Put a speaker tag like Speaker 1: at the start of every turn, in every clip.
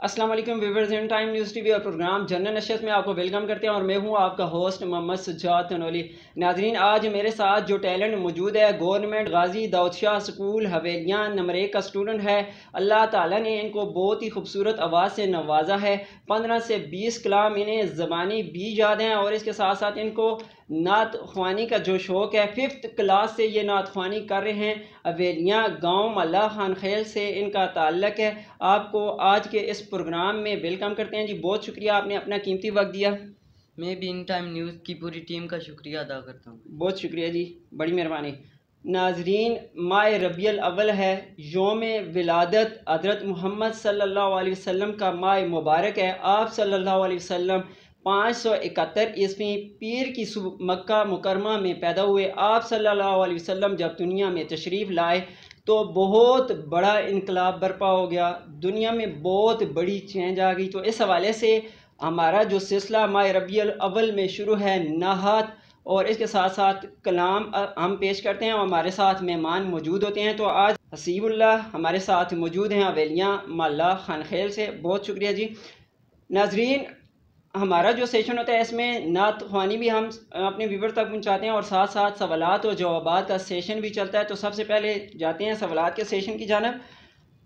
Speaker 1: अस्सलाम वालेकुम viewers, in time news TV और प्रोग्राम जनरल नशस्त में आपको वेलकम करते हैं और मैं हूं आपका होस्ट मोहम्मद सज्जाद तनोली। नाजरीन, आज मेरे साथ जो टैलेंट मौजूद है, गवर्नमेंट गाजी दाऊद शाह स्कूल हवेलियाँ नंबर 1 का स्टूडेंट है। अल्लाह ताला ने इनको बहुत ही खूबसूरत आवाज़ से नवाजा है। 15 से 20 कलाम इन्हें ज़बानी भी याद हैं और इसके साथ साथ इनको नात ख्वानी का जो शौक़ है, 5th क्लास से ये नात ख्वानी कर रहे हैं। हवेलियाँ गाँव मल्ला खान खेल से इनका ताल्लुक़ है। आपको आज के इस प्रोग्राम में वेलकम करते हैं जी। बहुत शुक्रिया, आपने अपना कीमती वक्त दिया।
Speaker 2: मैं भी इन टाइम न्यूज़ की पूरी टीम का शुक्रिया अदा करता हूँ।
Speaker 1: बहुत शुक्रिया जी, बड़ी मेहरबानी। नाजरीन, माह रबियुल अव्वल है, योम विलादत हज़रत मोहम्मद सल्लल्लाहु अलैहि वसल्लम का माह मुबारक है। आप सल्लल्लाहु अलैहि वसल्लम 571 ईस्वी पीर की सुबह मक्का मुकरमा में पैदा हुए। आप सल्लल्लाहु अलैहि वसल्लम जब दुनिया में तशरीफ़ लाए तो बहुत बड़ा इनकलाब बर्पा हो गया, दुनिया में बहुत बड़ी चेंज आ गई। तो इस हवाले से हमारा जो सिलसिला माह रबियुल अव्वल में शुरू है, नाहत और इसके साथ साथ कलाम हम पेश करते हैं और हमारे साथ मेहमान मौजूद होते हैं। तो आज हसीबुल्लाह हमारे साथ मौजूद हैं हवेलियाँ मल्ला खान खेल से। बहुत शुक्रिया जी। नाजरीन, हमारा जो सेशन होता है इसमें नात ख्वानी भी हम अपने व्यूवर तक पहुंचाते हैं और साथ साथ सवालात और जवाबात का सेशन भी चलता है। तो सबसे पहले जाते हैं सवालात के सेशन की जानब।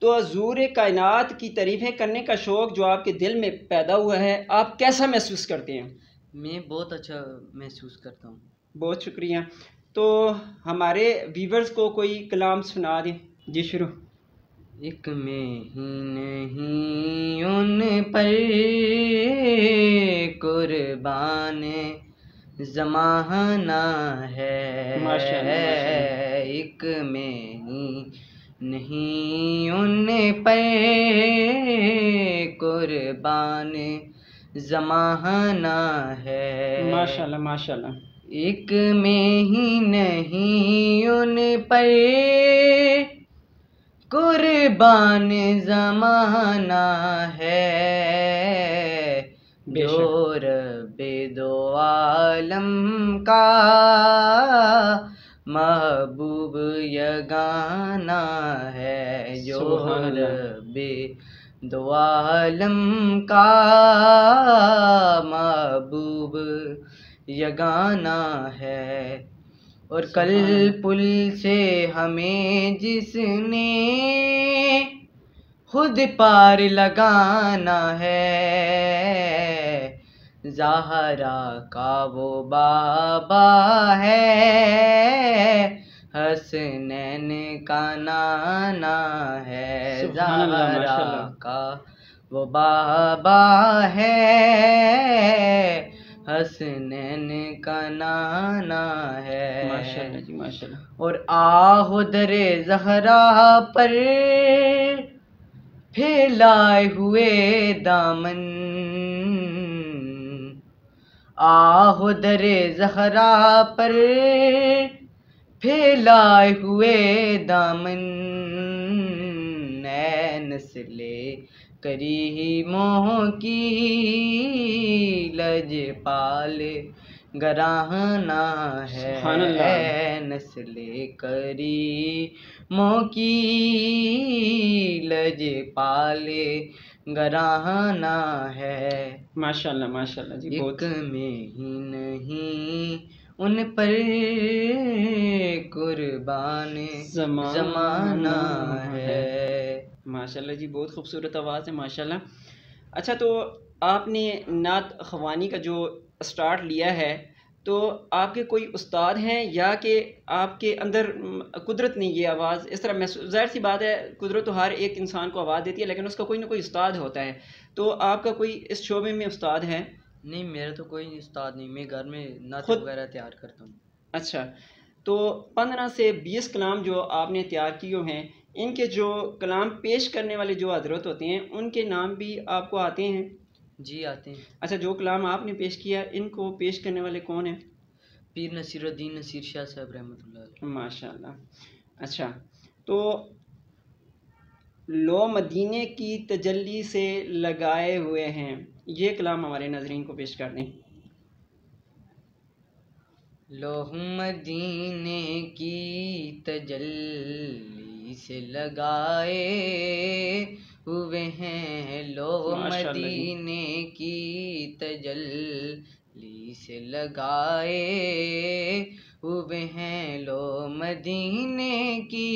Speaker 1: तो हज़ूर कायनात की तारीफ़ें करने का शौक़ जो आपके दिल में पैदा हुआ है, आप कैसा महसूस करते हैं?
Speaker 2: मैं बहुत अच्छा महसूस करता हूँ।
Speaker 1: बहुत शुक्रिया। तो हमारे व्यूवर्स को कोई कलाम सुना दें जी। शुरू।
Speaker 2: एक में ही नहीं उन पर कुर्बान ज़माना है,
Speaker 1: माशाल्लाह माशाल्लाह।
Speaker 2: एक में ही नहीं उन पर कुर्बान ज़माना है,
Speaker 1: माशाल्लाह माशाल्लाह।
Speaker 2: एक में ही नहीं उन पर कुर्बान ज़माना है, जो रब्बे दो आलम का महबूब यगाना है, जो रब्बे दो आलम का महबूब यगाना है। और कल पुल से हमें जिसने खुद पार लगाना है, ज़हरा का वो बाबा है, हसनैन का नाना है, ज़हरा का वो बाबा है, हसनैन का नाना है।
Speaker 1: माशाल्लाह जी माशाल्लाह।
Speaker 2: और आहो दरे ज़हरा पर फैलाए हुए दामन, आहो दरे ज़हरा पर फैलाए हुए दामन, ऐ नस्ले करीमों की लजपाल घराना है, ऐ नस्ले करीमों की लजपाल घराना है।
Speaker 1: माशाल्लाह माशाल्लाह जी।
Speaker 2: एक में ही नहीं उन पर कुर्बान ज़माना है।
Speaker 1: माशाल्लाह जी, बहुत खूबसूरत आवाज़ है माशाल्लाह। अच्छा, तो आपने नात ख्वानी का जो स्टार्ट लिया है, तो आपके कोई उस्ताद हैं या कि आपके अंदर कुदरत ने ये आवाज़ इस तरह महसूस, ज़ाहिर सी बात है कुदरत तो हर एक इंसान को आवाज़ देती है, लेकिन उसका कोई ना कोई उस्ताद होता है। तो आपका कोई इस शोबे में उस्ताद है?
Speaker 2: नहीं, मेरा तो कोई उस्ताद नहीं, मैं घर में नात
Speaker 1: खुद
Speaker 2: वगैरह तैयार करता हूँ।
Speaker 1: अच्छा, तो 15 से 20 कलाम जो आपने तैयार किए हैं, इनके जो कलाम पेश करने वाले जो हजरत होते हैं, उनके नाम भी आपको आते हैं?
Speaker 2: जी आते हैं।
Speaker 1: अच्छा, जो कलाम आपने पेश किया, इनको पेश करने वाले कौन हैं?
Speaker 2: पीर नसीरुद्दीन नसीर शाह साहब रहमतुल्लाह अलैह।
Speaker 1: माशाल्लाह। अच्छा, तो लो मदीने की तजल्ली से लगाए हुए हैं, ये कलाम हमारे नाज़रीन को पेश कर दें।
Speaker 2: लोह मदीने की तजल्ली से लगाए हुए हैं लो
Speaker 1: माशाअल्लाह जी।
Speaker 2: मदीने की तजल्ली से लगाए, हुए हैं लो मदीने की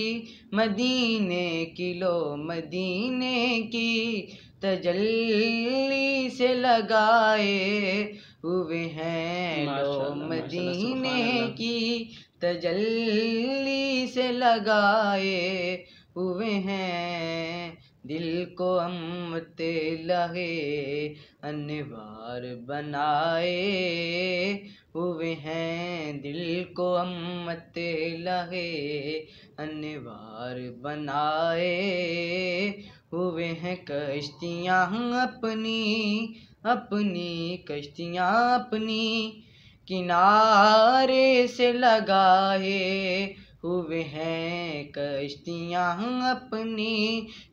Speaker 2: लो मदीने की तजल्ली से लगाए, हुए हैं लो
Speaker 1: माशाअल्लाह माशाअल्लाह,
Speaker 2: मदीने
Speaker 1: सुभान अल्लाह।
Speaker 2: की तजल्ली से लगाए, हुए हैं दिल को अम्मते लहे अनवार बनाए, हुए हैं दिल को अम्मते लहे अनवार बनाए, हुए हैं कश्तियाँ अपनी कश्तियाँ अपनी किनारे से लगाए, हुए हैं कश्तियाँ अपनी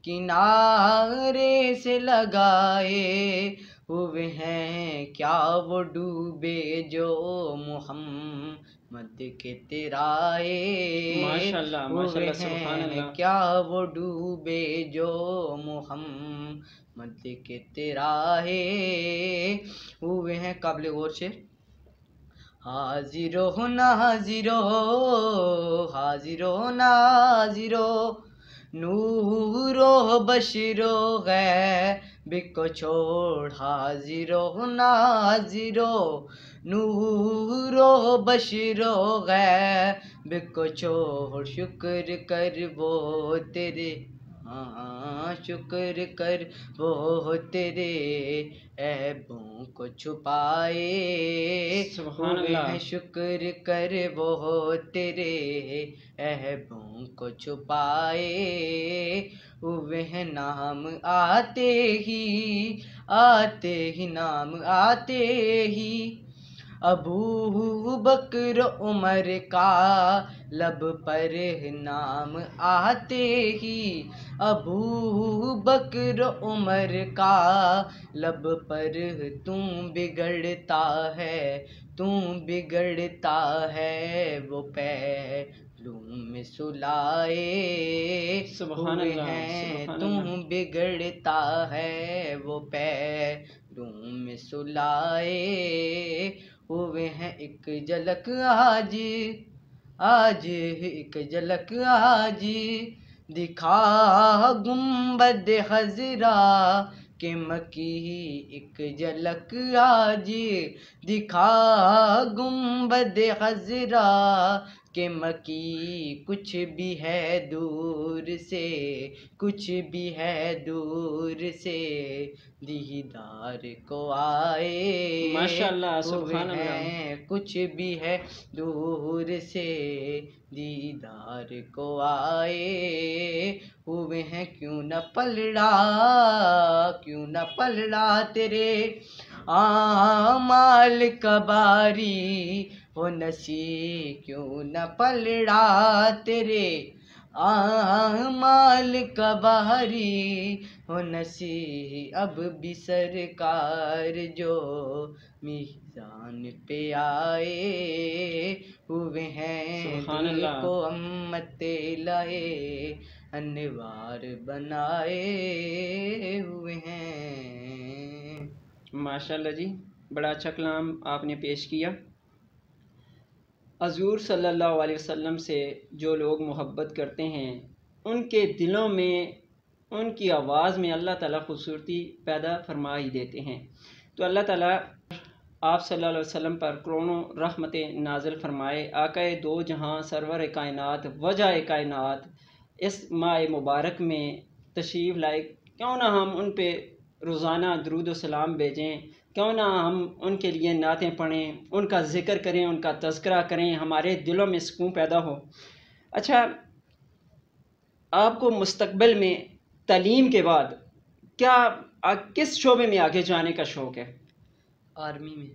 Speaker 2: किनारे से लगाए, हुए हैं क्या वो डूबे जो मोहम्मद के तिराए,
Speaker 1: माशाअल्लाह
Speaker 2: हुए
Speaker 1: माशाअल्लाह, सुभान
Speaker 2: हैं
Speaker 1: अल्लाह।
Speaker 2: क्या वो डूबे जो मोहम्मद के तिराए, हुए हैं काबिल गौर से हाजिरो नाजिरो हाजिरो नाजिरो नूरो बशिरो बिको छोड़ हाजिरो नाजिरो नूरो बशिरो बिको छोड़ शुक्र कर वो तेरे हाँ शुक्र कर वो तेरे ऐबों को छुपाए,
Speaker 1: सुभान
Speaker 2: हुए
Speaker 1: अल्लाह।
Speaker 2: हैं शुक्र कर वो तेरे ऐबों को छुपाए, हुए हैं नाम आते ही नाम आते ही अबू बकर उमर का लब पर नाम आते ही अबू बकर उमर का लब पर तू बिगड़ता है वो पहलू में सुलाए,
Speaker 1: सुभान
Speaker 2: हुए
Speaker 1: अल्लाह
Speaker 2: हैं
Speaker 1: सुभान
Speaker 2: तू
Speaker 1: अल्लाह।
Speaker 2: बिगड़ता है वो पहलू में सुलाए, हुए हैं एक झलक आज एक झलक आज दिखा गुंबद हजरा के मकी, एक झलक आज दिखा गुंबद हजरा के मकी, कुछ भी है दूर से कुछ भी है दूर से दीदार को आए,
Speaker 1: माशाअल्लाह
Speaker 2: हुए
Speaker 1: सुभान अल्लाह।
Speaker 2: हैं कुछ भी है दूर से दीदार को आए, हुए हैं क्यों न पलड़ा तेरे आमाल कबारी हो नसी, क्यों न पलड़ा तेरे आमाल कबारी हो नसी, अब भी सरकार जो मीज़ान पे आए, हुए हैं
Speaker 1: सुभान
Speaker 2: दिल
Speaker 1: अल्लाह।
Speaker 2: को अम्मते लाए अनवार बनाए, हुए हैं।
Speaker 1: माशाअल्लाह जी, बड़ा अच्छा कलाम आपने पेश किया। हज़ूर सल्लल्लाहु अलैहि वसल्लम से जो लोग मोहब्बत करते हैं उनके दिलों में, उनकी आवाज़ में अल्लाह ताला खूबसूरती पैदा फरमा ही देते हैं। तो अल्लाह ताला आप सल्लल्लाहु अलैहि वसल्लम पर करोड़ों रहमतें नाज़िल फरमाए। आकाए दो जहां सरवर कायनात वजह कायनात इस माह मुबारक में तशरीफ़ लाए। क्यों ना हम उन पे रोज़ाना दरूद व सलाम भेजें, क्यों ना हम उनके लिए नातें पढ़ें, उनका ज़िक्र करें, उनका तज़किरा करें, हमारे दिलों में सुकून पैदा हो। अच्छा, आपको मुस्तक़बिल में तालीम के बाद क्या किस शोबे में आगे जाने का शौक़ है?
Speaker 2: आर्मी में।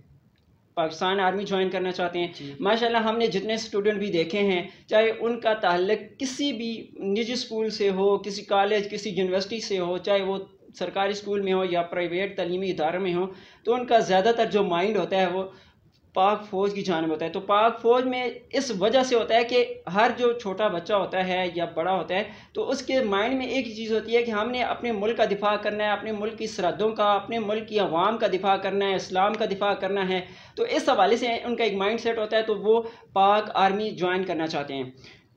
Speaker 1: पाकिस्तान आर्मी ज्वाइन करना चाहते हैं।
Speaker 2: जी।
Speaker 1: माशाल्लाह हमने जितने स्टूडेंट भी देखे हैं, चाहे उनका ताल्लुक किसी भी निजी स्कूल से हो, किसी कॉलेज, किसी यूनिवर्सिटी से हो, चाहे वो सरकारी स्कूल में हो या प्राइवेट तालीमी इदारे में हो, तो उनका ज़्यादातर जो माइंड होता है वो पाक फ़ौज की जानिब होता है। तो पाक फ़ौज में इस वजह से होता है कि हर जो छोटा बच्चा होता है या बड़ा होता है तो उसके माइंड में एक ही चीज़ होती है कि हमने अपने मुल्क का दिफा करना है, अपने मुल्क की सरहदों का, अपने मुल्क की अवाम का दिफा करना है, इस्लाम का दिफा करना है। तो इस हवाले से उनका एक माइंड सेट होता है, तो वो पाक आर्मी ज्वाइन करना चाहते हैं।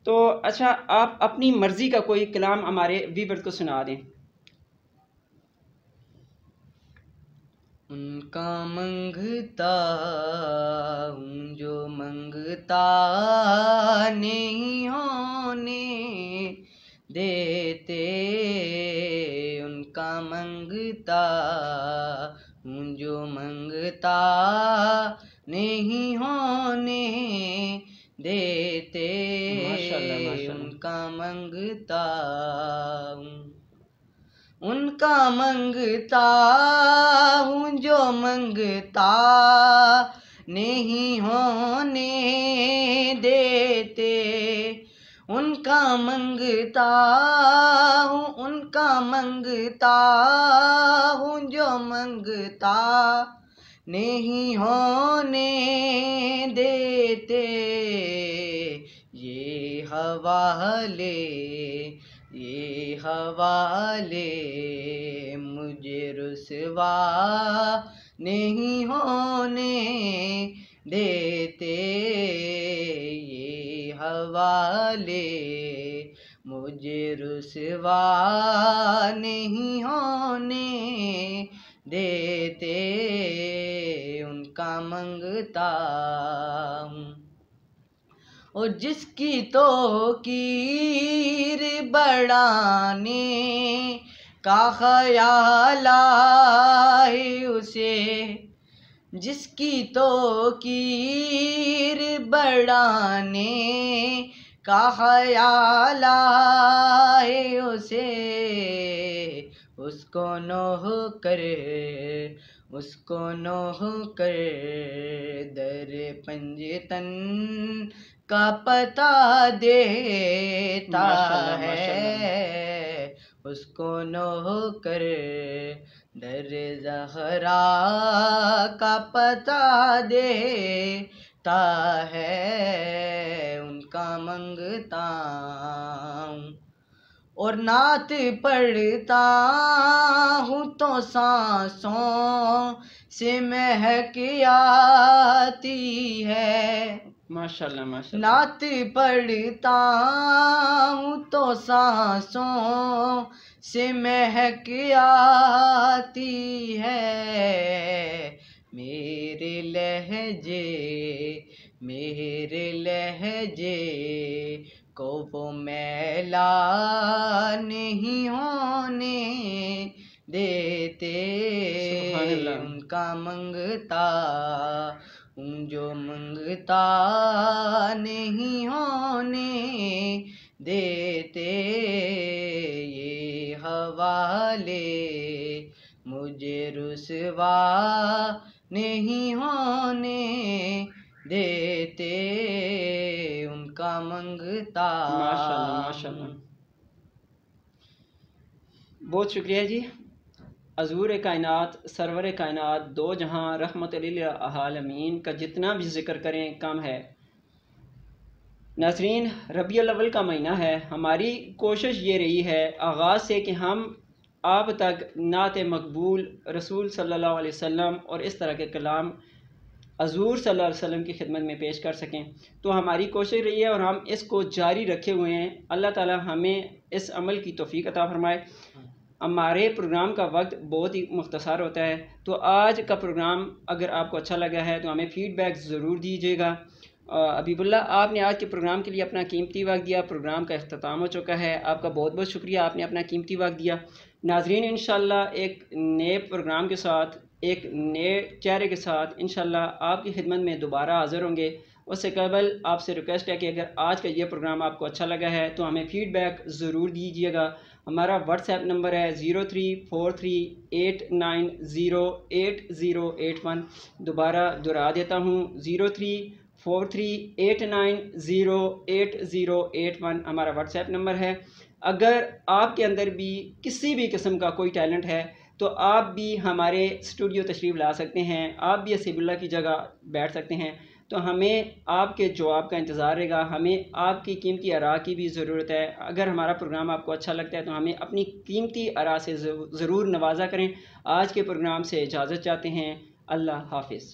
Speaker 1: तो अच्छा, आप अपनी मर्ज़ी का कोई कलाम हमारे व्यूअर्स को सुना दें।
Speaker 2: उनका मंगता हूँ जो मंगता नहीं होने देते, उनका मंगता हूँ जो मंगता नहीं होने देते,
Speaker 1: माशाल्लाह माशाल्लाह।
Speaker 2: उनका मंगता हूँ, उनका मंगता हूँ जो मंगता नहीं होने देते, उनका मंगता हूँ, उनका मंगता हूँ जो मंगता नहीं होने देते, ये हवाले मुझे रुसवा नहीं होने देते, ये हवाले मुझे रुसवा नहीं होने देते, उनका मंगता हूँ। और जिसकी तो कीर बढ़ाने का ख्याल आए उसे, जिसकी तो कीर बढ़ाने का ख्याल आए उसे, उसको नोह कर, उसको नोह कर दर पंजतन का पता देता
Speaker 1: माशाल्लाह
Speaker 2: है,
Speaker 1: माशाल्लाह।
Speaker 2: उसको नोह कर दर ज़हरा का पता देता है, उनका मंगता हूँ। और नात पढ़ता हूँ तो सांसों से महक आती है,
Speaker 1: माशाल्लाह माशाल्लाह।
Speaker 2: नात पढ़ता हूँ तो सांसों से महक आती है, मेरे लहजे को वो मैला नहीं होने देते,
Speaker 1: सुभान अल्लाह।
Speaker 2: उनका मंगता हूँ जो मंगता नहीं होने देते, ये हवाले मुझे रुसवा नहीं होने देते, उनका मंगता
Speaker 1: माशाल्लाह माशाल्लाह। बहुत शुक्रिया जी। हज़ूर कायनात सरवर कायनात दो जहां रहमत लिल आलमीन का जितना भी ज़िक्र करें कम है। नाज़रीन, रबीउल अव्वल का महीना है। हमारी कोशिश ये रही है आगाज़ से कि हम आप तक नात मकबूल रसूल सल्लल्लाहु अलैहि वसल्लम और इस तरह के कलाम हज़ूर सल्लल्लाहु अलैहि वसल्लम की खिदमत में पेश कर सकें। तो हमारी कोशिश रही है और हम इसको जारी रखे हुए हैं। अल्लाह ताला हमें इस अमल की तौफीक अता फरमाए। हमारे प्रोग्राम का वक्त बहुत ही मुख्तसर होता है, तो आज का प्रोग्राम अगर आपको अच्छा लगा है तो हमें फ़ीडबैक ज़रूर दीजिएगा। अबीबुल्ला, आपने आज के प्रोग्राम के लिए अपना कीमती वक्त दिया। प्रोग्राम का अख्ताम हो चुका है। आपका बहुत बहुत शुक्रिया, आपने अपना कीमती वक्त दिया। नाज़रीन, इंशाल्लाह एक नए प्रोग्राम के साथ, एक नए चेहरे के साथ इंशाल्लाह आपकी खिदमत में दोबारा हाज़िर होंगे। उससे कबल आपसे रिक्वेस्ट है कि अगर आज का ये प्रोग्राम आपको अच्छा लगा है तो हमें फ़ीडबैक ज़रूर दीजिएगा। हमारा व्हाट्सएप नंबर है 0343890808 दोबारा दोहरा देता हूँ, 0343890808 हमारा व्हाट्सएप नंबर है। अगर आपके अंदर भी किसी भी किस्म का कोई टैलेंट है तो आप भी हमारे स्टूडियो तशरीफ़ ला सकते हैं, आप भी हसीबुल्लाह की जगह बैठ सकते हैं। तो हमें आपके जवाब का इंतज़ार रहेगा, हमें आपकी कीमती आरा की भी ज़रूरत है। अगर हमारा प्रोग्राम आपको अच्छा लगता है तो हमें अपनी कीमती आरा से ज़रूर नवाजा करें। आज के प्रोग्राम से इजाज़त चाहते हैं। अल्लाह हाफ़िज़।